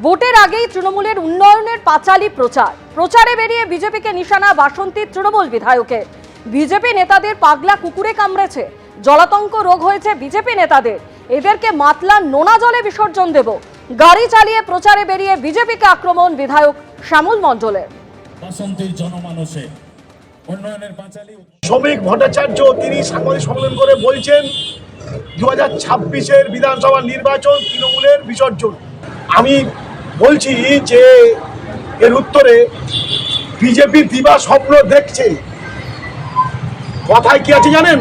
ভোটের আগেই তৃণমূলের উন্নয়নের পাঁচালী প্রচারে বেরিয়ে বিজেপিকে নিশানা বাসন্তীর তৃণমূল বিধায়কের। বিজেপি নেতাদের পাগলা কুকুরে কামড়েছে, জলাতঙ্ক রোগ হয়েছে বিজেপি নেতাদের। এদেরকে মাতলা নোনা জলে বিসর্জন দেব, গাড়ি চালিয়ে প্রচারে বেরিয়ে বিজেপিকে আক্রমণ বিধায়ক শ্যামল মণ্ডলের। বাসন্তীর জনমানসে উন্নয়নের পাঁচালী শ্রমিক ভট্টাচার্য তিনি সাংবাদিক সম্মেলন করে বলছেন 2026-এর বিধানসভা নির্বাচন তৃণমূলের বিসর্জন। আমি বলছি যে এর উত্তরে বিজেপি দিবা স্বপ্ন দেখছে। কথায় কি আছে জানেন?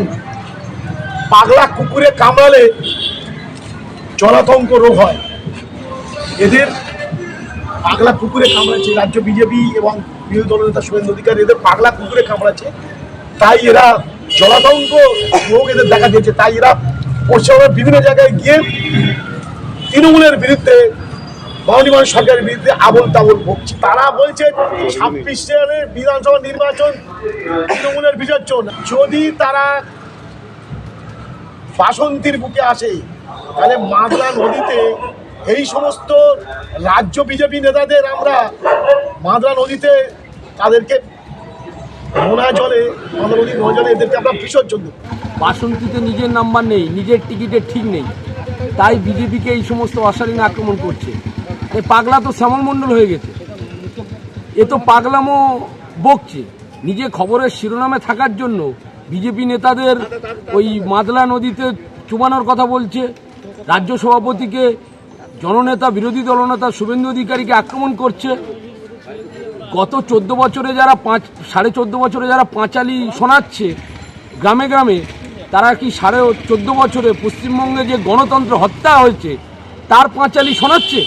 পাগলা কুকুরে কামড়ালে জলাতঙ্ক রোগ হয়। এদের পাগলা কুকুরে কামড়াচ্ছে রাজ্য বিজেপি এবং বিরোধী দলনেতা শুভেন্দু অধিকারী, এদের পাগলা কুকুরে কামড়াচ্ছে, তাই এরা জলাতঙ্ক রোগ এদের দেখা দিয়েছে। তাই এরা পশ্চিমবঙ্গের বিভিন্ন জায়গায় গিয়ে তৃণমূলের বিরুদ্ধে, মাননীয় সরকারের বিরুদ্ধে আবোল তাবোল বকছে। তারা বলছে 26 সালের বিধানসভা নির্বাচন তৃণমূলের বিসর্জন। যদি তারা বাসন্তীর বুকে আসে তাহলে মাদলা নদীতে এই সমস্ত রাজ্য বিজেপি নেতাদের আমরা মাদলা নদীতে তাদেরকে নোনা জলে, মাদলা নদীর নোনা জলে এদেরকে আমরা বিসর্জন দেব। বাসন্তীতে নিজের নাম্বার নেই, নিজের টিকিটের ঠিক নেই, তাই বিজেপিকে এই সমস্ত অশালীন আক্রমণ করছে। এই পাগলা তো শ্যামল মণ্ডল হয়ে গেছে, এ তো পাগলামো বকছে। নিজে খবরের শিরোনামে থাকার জন্য বিজেপি নেতাদের ওই মাদলা নদীতে চুবানোর কথা বলছে, রাজ্য সভাপতিকে, জননেতা বিরোধী দলনেতা শুভেন্দু অধিকারীকে আক্রমণ করছে। গত 14 বছরে যারা 14.5 বছরে যারা পাঁচালী শোনাচ্ছে গ্রামে গ্রামে, তারা কি 14.5 বছরে পশ্চিমবঙ্গে যে গণতন্ত্র হত্যা হয়েছে তার পাঁচালী শোনাচ্ছে?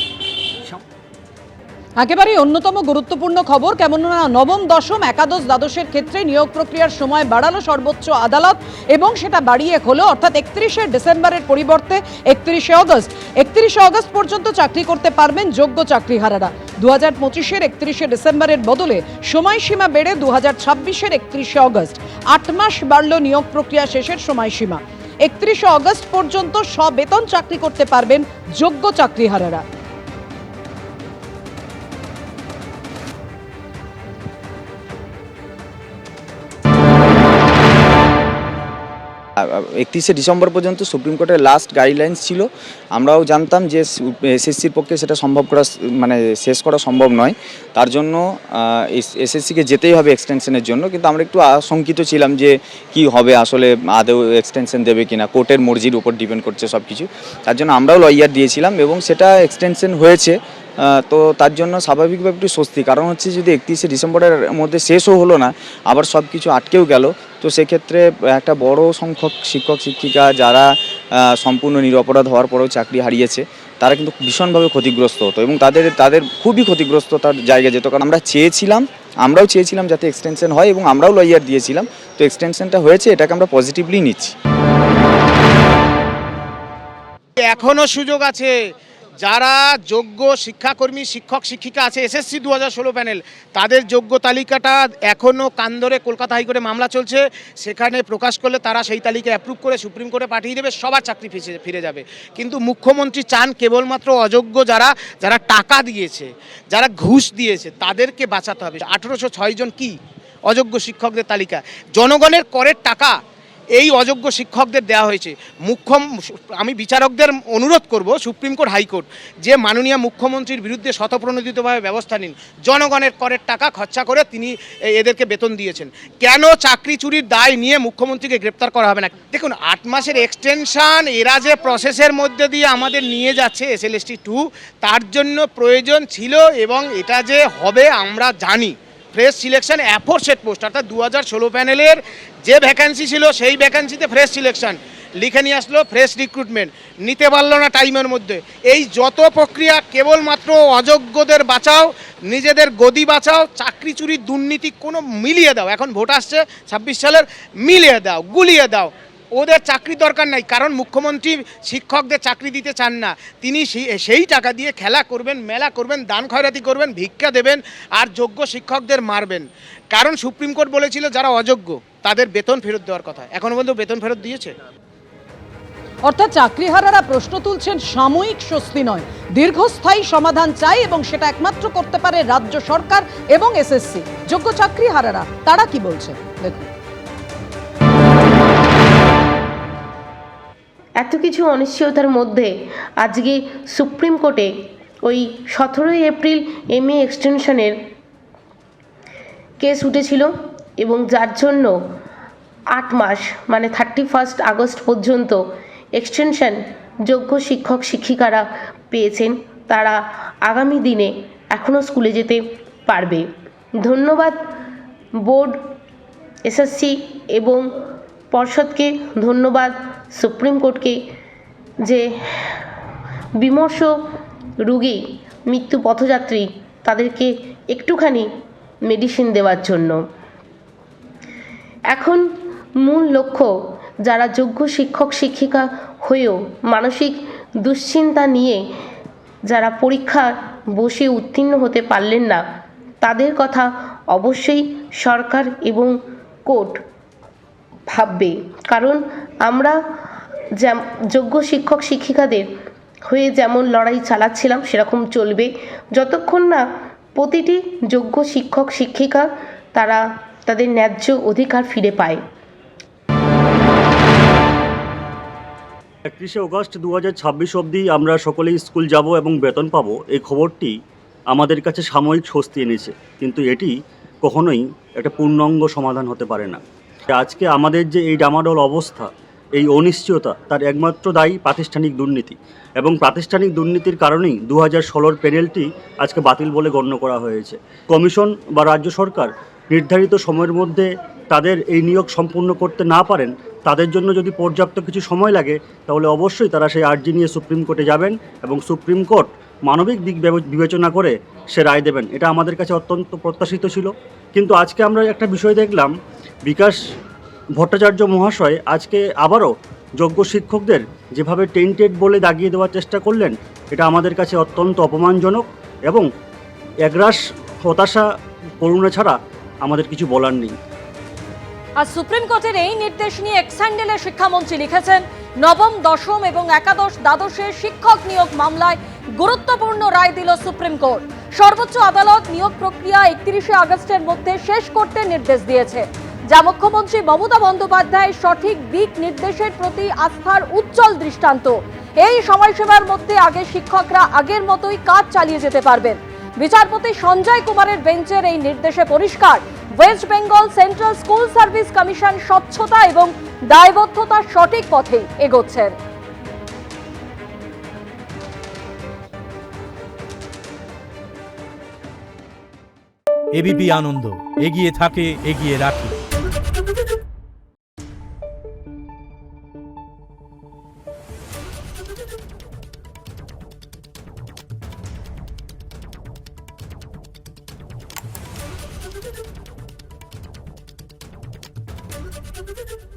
একেবারেই অন্যতম গুরুত্বপূর্ণ খবর, কেননা নবম, দশম, একাদশ, দ্বাদশের ক্ষেত্রে নিয়োগ প্রক্রিয়ার সময় বাড়ালো সর্বোচ্চ আদালত এবং সেটা বাড়িয়ে হলো, অর্থাৎ 31শে ডিসেম্বরের পরিবর্তে 31শে অগস্ট। 31শে অগস্ট পর্যন্ত চাকরি করতে পারবেন যোগ্য চাকরিহারারা। 2025-এর 31শে ডিসেম্বরের বদলে সময়সীমা বেড়ে 2026-এর 31শে অগস্ট। 8 মাস বাড়ল নিয়োগ প্রক্রিয়া শেষের সময়সীমা। 31শে অগস্ট পর্যন্ত সবেতন চাকরি করতে পারবেন যোগ্য চাকরিহারারা। 31শে ডিসেম্বর পর্যন্ত সুপ্রিম কোর্টের লাস্ট গাইডলাইন্স ছিল। আমরাও জানতাম যে এসএসসির পক্ষে সেটা সম্ভব করা, মানে শেষ করা সম্ভব নয়, তার জন্য এসএসসিকে যেতেই হবে এক্সটেনশনের জন্য। কিন্তু আমরা একটু আশঙ্কিত ছিলাম যে কি হবে, আসলে আদৌ এক্সটেনশন দেবে কিনা, কোর্টের মর্জির উপর ডিপেন্ড করছে সব কিছু। তার জন্য আমরাও লয়ার দিয়েছিলাম এবং সেটা এক্সটেনশন হয়েছে। তো তার জন্য স্বাভাবিকভাবে একটু স্বস্তি, কারণ হচ্ছে যদি 31শে ডিসেম্বরের মধ্যে শেষও হলো না, আবার সব কিছু আটকেও গেল, তো সেক্ষেত্রে একটা বড় সংখ্যক শিক্ষক শিক্ষিকা যারা সম্পূর্ণ নিরপরাধ হওয়ার পরেও চাকরি হারিয়েছে, তারা কিন্তু ভীষণভাবে ক্ষতিগ্রস্ত হতো এবং তাদের খুবই ক্ষতিগ্রস্ত তার জায়গা যেত। কারণ আমরাও চেয়েছিলাম যাতে এক্সটেনশন হয় এবং আমরাও লয়ার দিয়েছিলাম, তো এক্সটেনশনটা হয়েছে, এটাকে আমরা পজিটিভলি নিচ্ছি। এখনও সুযোগ আছে, যারা যোগ্য শিক্ষাকর্মী শিক্ষক শিক্ষিকা আছে এসএসসি 2016 প্যানেল, তাদের যোগ্য তালিকাটা এখনও কান ধরে কলকাতা হাইকোর্টে মামলা চলছে, সেখানে প্রকাশ করলে তারা সেই তালিকা অ্যাপ্রুভ করে সুপ্রিম কোর্টে পাঠিয়ে দেবে, সবার চাকরি ফিরে যাবে। কিন্তু মুখ্যমন্ত্রী চান কেবলমাত্র অযোগ্য যারা টাকা দিয়েছে, যারা ঘুষ দিয়েছে, তাদেরকে বাঁচাতে হবে। 1806 জন কি অযোগ্য শিক্ষকদের তালিকা, জনগণের করের টাকা এই অযোগ্য শিক্ষকদের দেওয়া হয়েছে। আমি বিচারকদের অনুরোধ করব, সুপ্রিম কোর্ট হাইকোর্ট, যে মাননীয় মুখ্যমন্ত্রীর বিরুদ্ধে শতপ্রণোদিতভাবে ব্যবস্থা নিন। জনগণের করের টাকা খরচা করে তিনি এদেরকে বেতন দিয়েছেন, কেন চাকরি চুরির দায় নিয়ে মুখ্যমন্ত্রীকে গ্রেপ্তার করা হবে না? দেখুন, 8 মাসের এক্সটেনশন এরা যে প্রসেসের মধ্যে দিয়ে আমাদের নিয়ে যাচ্ছে SLST 2, তার জন্য প্রয়োজন ছিল এবং এটা যে হবে আমরা জানি। ফ্রেশ সিলেকশন অ্যাফোরসেট পোস্ট, অর্থাৎ 2016 প্যানেলের যে ভ্যাকেন্সি ছিল সেই ভ্যাকেন্সিতে ফ্রেশ সিলেকশন লিখে নিয়ে আসলো, ফ্রেশ রিক্রুটমেন্ট নিতে পারলো না টাইমের মধ্যে। এই যত প্রক্রিয়া কেবলমাত্র অযোগ্যদের বাঁচাও, নিজেদের গদি বাঁচাও, চাকরি চুরির দুর্নীতি কোনো মিলিয়ে দাও। এখন ভোট আসছে 26 সালের, মিলিয়ে দাও, গুলিয়ে দাও। ওদের চাকরি দরকার নাই, কারণ মুখ্যমন্ত্রী শিক্ষকদের চাকরি দিতে চান না। তিনি সেই টাকা দিয়ে খেলা করবেন, মেলা করবেন, দান খয়রাতি করবেন, ভিক্ষা দেবেন আর যোগ্য শিক্ষকদের মারবেন। কারণ সুপ্রিম কোর্ট বলেছিল যারা অযোগ্য তাদের বেতন ফেরত দেওয়ার কথা, এখনও পর্যন্ত বেতন ফেরত দিয়েছে? অর্থাৎ চাকরিহারারা প্রশ্ন তুলছেন সাময়িক স্বস্তি নয়, দীর্ঘস্থায়ী সমাধান চাই এবং সেটা একমাত্র করতে পারে রাজ্য সরকার এবং এসএসসি। যোগ্য চাকরিহারারা তারা কি বলছে দেখুন। এত কিছু অনিশ্চয়তার মধ্যে আজকে সুপ্রিম কোর্টে ওই 17 এপ্রিল MA এক্সটেনশনের কেস উঠেছিল এবং যার জন্য 8 মাস মানে 31 আগস্ট পর্যন্ত এক্সটেনশন যোগ্য শিক্ষক শিক্ষিকারা পেয়েছেন। তারা আগামী দিনে এখনও স্কুলে যেতে পারবে। ধন্যবাদ বোর্ড, এসএসসি এবং পর্ষদকে, ধন্যবাদ সুপ্রিম কোর্টকে যে বিমর্ষ রোগী, মৃত্যু পথযাত্রী তাদেরকে একটুখানি মেডিসিন দেওয়ার জন্য। এখন মূল লক্ষ্য যারা যোগ্য শিক্ষক শিক্ষিকা হয়েও মানসিক দুশ্চিন্তা নিয়ে যারা পরীক্ষা বসে উত্তীর্ণ হতে পারলেন না, তাদের কথা অবশ্যই সরকার এবং কোর্ট ভাববে। কারণ আমরা যোগ্য শিক্ষক শিক্ষিকাদের হয়ে যেমন লড়াই চালাচ্ছিলাম সেরকম চলবে যতক্ষণ না প্রতিটি যোগ্য শিক্ষক শিক্ষিকা তারা তাদের ন্যায্য অধিকার ফিরে পায়। 31 অগস্ট 2026 অবধি আমরা সকলেই স্কুল যাব এবং বেতন পাবো, এই খবরটি আমাদের কাছে সাময়িক স্বস্তি এনেছে, কিন্তু এটি কখনোই একটা পূর্ণাঙ্গ সমাধান হতে পারে না। আজকে আমাদের যে এই ডামাডোল অবস্থা, এই অনিশ্চয়তা, তার একমাত্র দায়ী প্রাতিষ্ঠানিক দুর্নীতি, এবং প্রাতিষ্ঠানিক দুর্নীতির কারণেই 2016 প্যানেলটি আজকে বাতিল বলে গণ্য করা হয়েছে। কমিশন বা রাজ্য সরকার নির্ধারিত সময়ের মধ্যে তাদের এই নিয়োগ সম্পূর্ণ করতে না পারেন, তাদের জন্য যদি পর্যাপ্ত কিছু সময় লাগে তাহলে অবশ্যই তারা সেই আর্জি নিয়ে সুপ্রিম কোর্টে যাবেন এবং সুপ্রিম কোর্ট মানবিক দিক বিবেচনা করে সে রায় দেবেন। এটা আমাদের কাছে অত্যন্ত প্রত্যাশিত ছিল। কিন্তু আজকে আমরা একটা বিষয় দেখলাম, বিকাশ ভট্টাচার্য মহাশয় আজকে আবারও যোগ্য শিক্ষকদের যেভাবে টেন্টেড বলে দাগিয়ে দেওয়ার চেষ্টা করলেন, এটা আমাদের কাছে অত্যন্ত অপমানজনক এবং একরাশ হতাশা, করুণা ছাড়া আমাদের কিছু বলার নেই। আর সুপ্রিম কোর্টের এই নির্দেশ নিয়ে এক্স হ্যান্ডেলে শিক্ষামন্ত্রী লিখেছেন, নবম, দশম এবং একাদশ দ্বাদশের শিক্ষক নিয়োগ মামলায় গুরুত্বপূর্ণ রায় দিল সুপ্রিম কোর্ট। সর্বোচ্চ আদালত নিয়োগ প্রক্রিয়া 31 আগস্টের মধ্যে শেষ করতে নির্দেশ দিয়েছে, যা মুখ্যমন্ত্রী মমতা বন্দ্যোপাধ্যায়ের সঠিক দিক নির্দেশের প্রতি আস্থার উজ্জ্বল দৃষ্টান্ত। এই সময়সীমার মধ্যে আগে শিক্ষকরা আগের মতোই কাজ চালিয়ে যেতে পারবেন। বিচারপতি সঞ্জয় কুমারের বেঞ্চের এই নির্দেশে পরিষ্কার, West Bengal central school service commission স্বচ্ছতা এবং দায়বদ্ধতার সঠিক পথেই এগোচ্ছেন। এবিপি আনন্দ, এগিয়ে থাকে, এগিয়ে রাখে। Thank you.